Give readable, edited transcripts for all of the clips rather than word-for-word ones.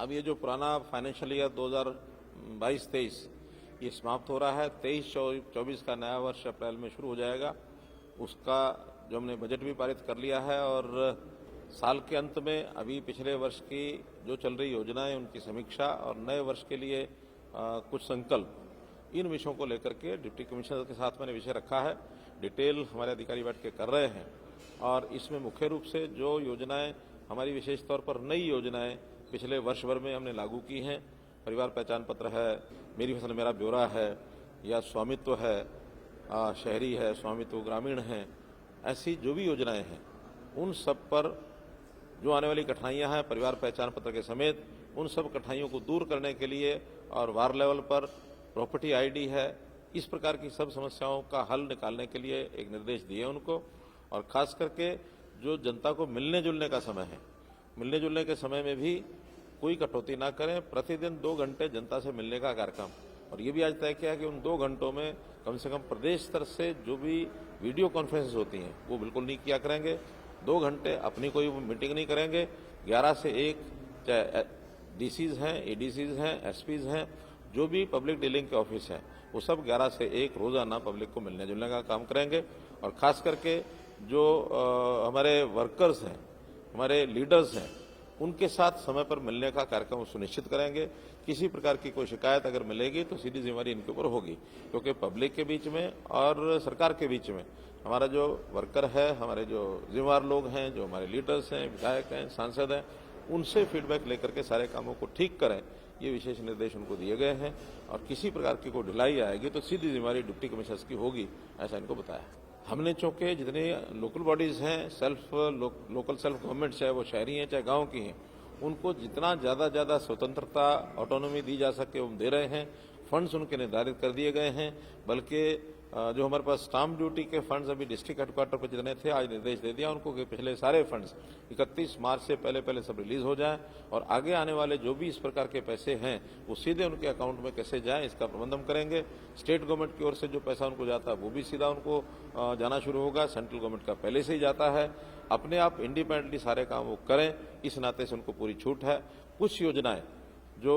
अब ये जो पुराना फाइनेंशियल ईयर 2022-23 ये समाप्त हो रहा है। 23-24 का नया वर्ष अप्रैल में शुरू हो जाएगा। उसका जो हमने बजट भी पारित कर लिया है और साल के अंत में अभी पिछले वर्ष की जो चल रही योजनाएं उनकी समीक्षा और नए वर्ष के लिए कुछ संकल्प, इन विषयों को लेकर के डिप्टी कमिश्नर के साथ मैंने विषय रखा है। डिटेल हमारे अधिकारी बैठ के कर रहे हैं और इसमें मुख्य रूप से जो योजनाएं हमारी विशेष तौर पर नई योजनाएं पिछले वर्ष भर में हमने लागू की हैं, परिवार पहचान पत्र है, मेरी फसल मेरा ब्यौरा है, या स्वामित्व है, शहरी है, स्वामित्व ग्रामीण है, ऐसी जो भी योजनाएं हैं उन सब पर जो आने वाली कठिनाइयां हैं परिवार पहचान पत्र के समेत, उन सब कठिनाइयों को दूर करने के लिए और वार्ड लेवल पर प्रॉपर्टी आईडी है, इस प्रकार की सब समस्याओं का हल निकालने के लिए एक निर्देश दिए उनको। और खास करके जो जनता को मिलने जुलने का समय है, मिलने जुलने के समय में भी कोई कटौती ना करें। प्रतिदिन 2 घंटे जनता से मिलने का कार्यक्रम, और ये भी आज तय किया कि उन 2 घंटों में कम से कम प्रदेश स्तर से जो भी वीडियो कॉन्फ्रेंस होती हैं वो बिल्कुल नहीं किया करेंगे। 2 घंटे अपनी कोई मीटिंग नहीं करेंगे। 11 से 1 चाहे डीसीज हैं, एडीसीज हैं, एसपीज हैं, जो भी पब्लिक डीलिंग के ऑफिस हैं, वो सब 11 से 1 रोजाना पब्लिक को मिलने जुलने का काम करेंगे। और खास करके जो हमारे वर्कर्स हैं, हमारे लीडर्स हैं, उनके साथ समय पर मिलने का कार्यक्रम सुनिश्चित करेंगे। किसी प्रकार की कोई शिकायत अगर मिलेगी तो सीधी जिम्मेदारी इनके ऊपर होगी, क्योंकि पब्लिक के बीच में और सरकार के बीच में हमारा जो वर्कर है, हमारे जो जिम्मेदार लोग हैं, जो हमारे लीडर्स हैं, विधायक हैं, सांसद हैं, उनसे फीडबैक लेकर के सारे कामों को ठीक करें, ये विशेष निर्देश उनको दिए गए हैं। और किसी प्रकार की कोई ढिलाई आएगी तो सीधी जिम्मेदारी डिप्टी कमिश्नर्स की होगी, ऐसा इनको बताया। हमने चूंकि जितने लोकल बॉडीज हैं, लोकल सेल्फ गवर्नमेंट, चाहे वो शहरी हैं चाहे गांव की हैं, उनको जितना ज़्यादा स्वतंत्रता, ऑटोनॉमी दी जा सके वो दे रहे हैं। फंड्स उनके निर्धारित कर दिए गए हैं, बल्कि जो हमारे पास स्टाम्प ड्यूटी के फंड्स अभी डिस्ट्रिक्ट हेडक्वार्टर पर जितने थे, आज निर्देश दे दिया उनको कि पिछले सारे फंड्स 31 मार्च से पहले सब रिलीज हो जाएं, और आगे आने वाले जो भी इस प्रकार के पैसे हैं वो सीधे उनके अकाउंट में कैसे जाएं, इसका प्रबंध हम करेंगे। स्टेट गवर्नमेंट की ओर से जो पैसा उनको जाता है वो भी सीधा उनको जाना शुरू होगा। सेंट्रल गवर्नमेंट का पहले से ही जाता है। अपने आप इंडिपेंडेंटली सारे काम वो करें, इस नाते से उनको पूरी छूट है। कुछ योजनाएं जो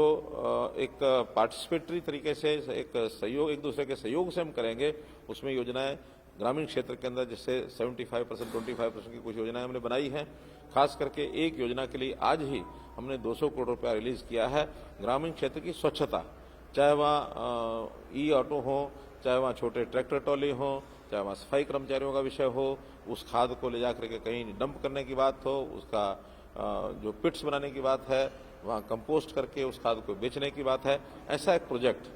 एक पार्टिसिपेटरी तरीके से, एक सहयोग, एक दूसरे के सहयोग से हम करेंगे, उसमें योजनाएं ग्रामीण क्षेत्र के अंदर जैसे 75%, 25% की कुछ योजनाएं हमने बनाई हैं। खास करके एक योजना के लिए आज ही हमने 200 करोड़ रुपया रिलीज किया है, ग्रामीण क्षेत्र की स्वच्छता, चाहे वहाँ ई ऑटो हो, चाहे वहाँ छोटे ट्रैक्टर ट्रॉली हो, चाहे वहाँ सफाई कर्मचारियों का विषय हो, उस खाद को ले जाकर के कहीं डंप करने की बात हो, उसका जो पिट्स बनाने की बात है, वहाँ कंपोस्ट करके उस खाद को बेचने की बात है। ऐसा एक प्रोजेक्ट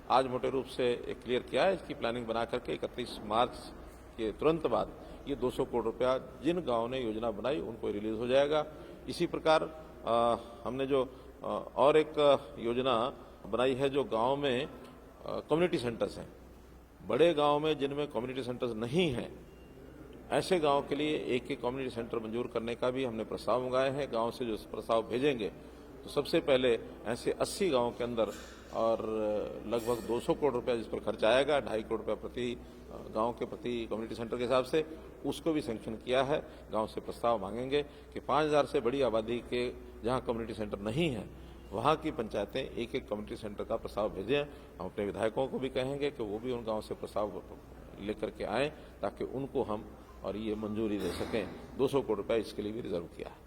आज मोटे रूप से एक क्लियर किया है। इसकी प्लानिंग बना करके 31 मार्च के तुरंत बाद ये 200 करोड़ रुपया जिन गांवों ने योजना बनाई उनको रिलीज हो जाएगा। इसी प्रकार हमने जो और एक योजना बनाई है, जो गांव में कम्युनिटी सेंटर्स हैं, बड़े गांव में जिनमें कम्युनिटी सेंटर्स नहीं हैं, ऐसे गांव के लिए एक कम्युनिटी सेंटर मंजूर करने का भी हमने प्रस्ताव मंगाए हैं। गांव से जो प्रस्ताव भेजेंगे तो सबसे पहले ऐसे 80 गांवों के अंदर, और लगभग 200 करोड़ रुपया जिस पर खर्च आएगा, 2.5 करोड़ रुपया प्रति गांव के प्रति कम्युनिटी सेंटर के हिसाब से, उसको भी सैंक्शन किया है। गांव से प्रस्ताव मांगेंगे कि 5000 से बड़ी आबादी के जहां कम्युनिटी सेंटर नहीं है, वहां की पंचायतें एक कम्युनिटी सेंटर का प्रस्ताव भेजें। हम अपने विधायकों को भी कहेंगे कि वो भी उन गाँव से प्रस्ताव लेकर के आएँ, ताकि उनको हम और ये मंजूरी दे सकें। 200 करोड़ रुपया इसके लिए भी रिजर्व किया है।